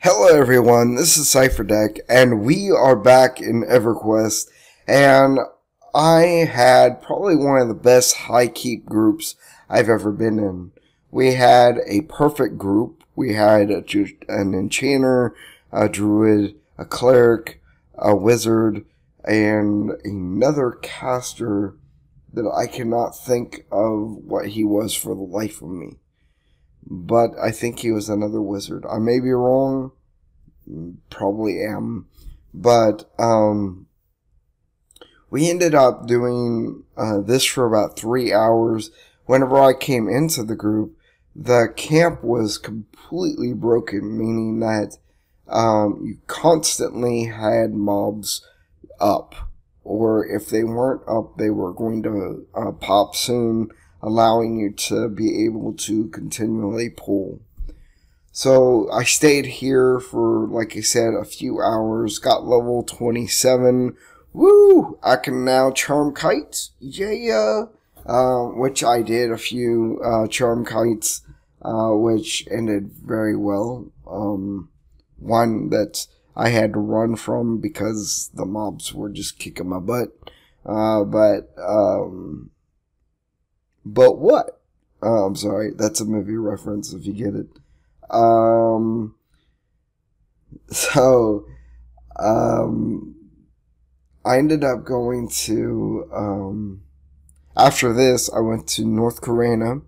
Hello everyone, this is Cipher Dec, and we are back in EverQuest, and I had probably one of the best HighKeep groups I've ever been in. We had a perfect group. We had an enchanter, a druid, a cleric, a wizard, and another caster that I cannot think of what he was for the life of me. But I think he was another wizard. I may be wrong. Probably am. But, we ended up doing, this for about 3 hours. Whenever I came into the group, the camp was completely broken, meaning that, you constantly had mobs up. Or if they weren't up, they were going to, pop soon, allowing you to be able to continually pull. So I stayed here for, like I said, a few hours, got level 27. Woo! I can now charm kites. Yeah! Which I did a few, charm kites, which ended very well. One that I had to run from because the mobs were just kicking my butt. But what? I'm sorry, that's a movie reference if you get it. I ended up going to, after this, I went to North Korea,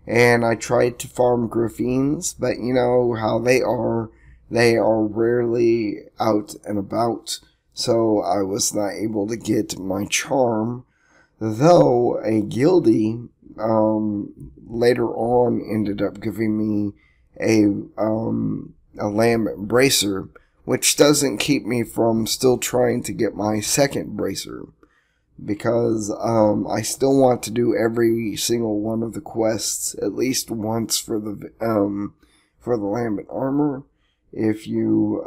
and I tried to farm griffins, but you know how they are rarely out and about, so I was not able to get my charm, though a guildie, later on ended up giving me a lamb bracer, which doesn't keep me from still trying to get my second bracer, because I still want to do every single one of the quests at least once for the lambent armor. If you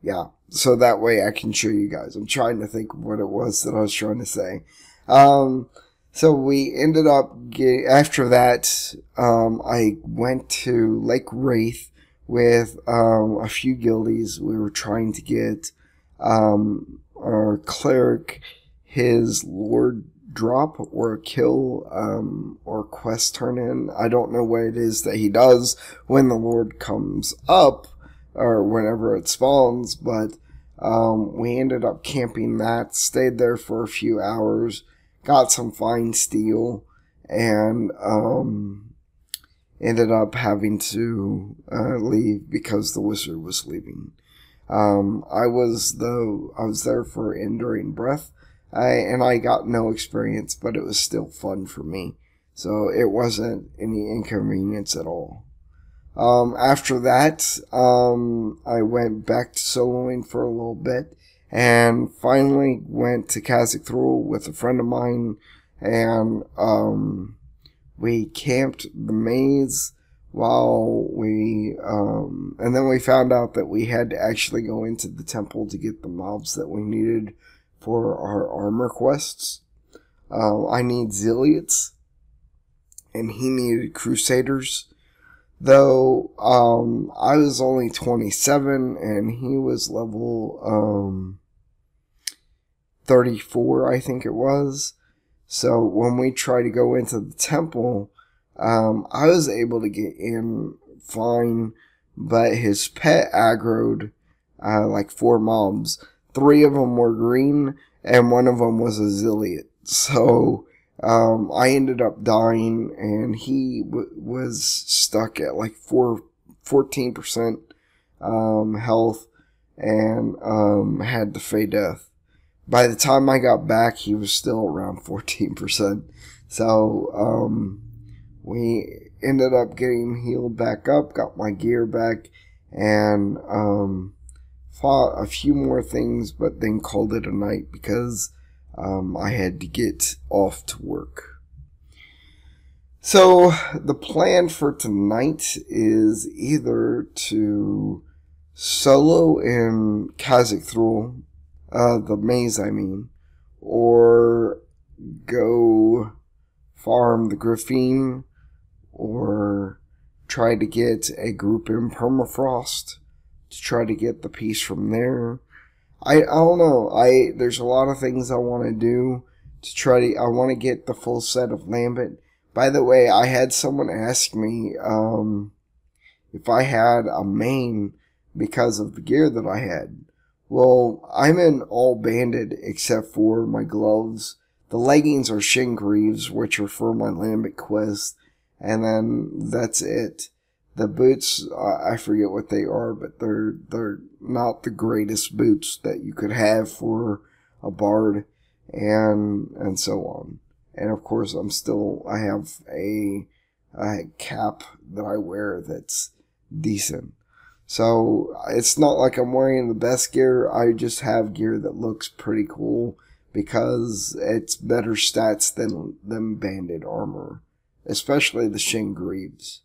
yeah, so that way I can show you guys. I'm trying to think of what it was that I was trying to say. So we ended up after that, I went to Lake Rathe with, a few guildies. We were trying to get, our cleric his lord drop or kill, or quest turn in. I don't know what it is that he does when the lord comes up, or whenever it spawns, but, we ended up camping that, stayed there for a few hours, got some fine steel, and ended up having to leave because the wizard was leaving. I was there for Enduring Breath, and I got no experience, but it was still fun for me, so it wasn't any inconvenience at all. After that, I went back to soloing for a little bit, and finally went to Cazic Thule with a friend of mine, and we camped the maze while we, and then we found out that we had to actually go into the temple to get the mobs that we needed for our armor quests. I need zealots, and he needed crusaders. Though, I was only 27 and he was level, 34, I think it was. So when we tried to go into the temple, I was able to get in fine, but his pet aggroed, like 4 mobs. 3 of them were green and 1 of them was a zealot. So, I ended up dying, and he was stuck at like 14% health, and had to fade death. By the time I got back, he was still around 14%. So, we ended up getting healed back up, got my gear back, and fought a few more things, but then called it a night because I had to get off to work. So, the plan for tonight is either to solo in Cazic Thule, the maze I mean, or go farm the griffin, or try to get a group in permafrost to try to get the piece from there. I don't know. There's a lot of things I want to do to try to. I want to get the full set of Lambent. By the way, I had someone ask me if I had a main because of the gear that I had. Well, I'm in all banded except for my gloves. The leggings are shin greaves, which are for my Lambent quest, and then that's it. The boots, I forget what they are, but they're not the greatest boots that you could have for a bard, and so on. And of course, I have a cap that I wear that's decent. So it's not like I'm wearing the best gear. I just have gear that looks pretty cool because it's better stats than banded armor, especially the shin greaves.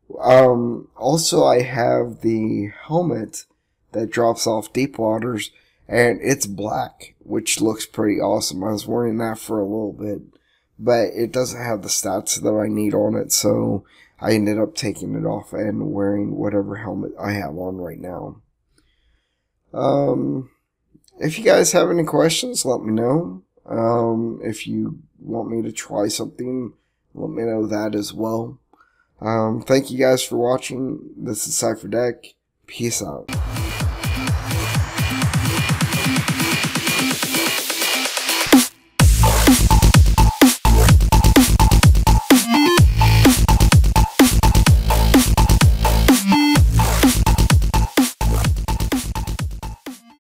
Also, I have the helmet that drops off deep waters, and it's black, which looks pretty awesome. I was wearing that for a little bit, but it doesn't have the stats that I need on it, so I ended up taking it off and wearing whatever helmet I have on right now. If you guys have any questions, let me know. If you want me to try something, let me know that as well. Thank you guys for watching. This is Cipher Dec. Peace out.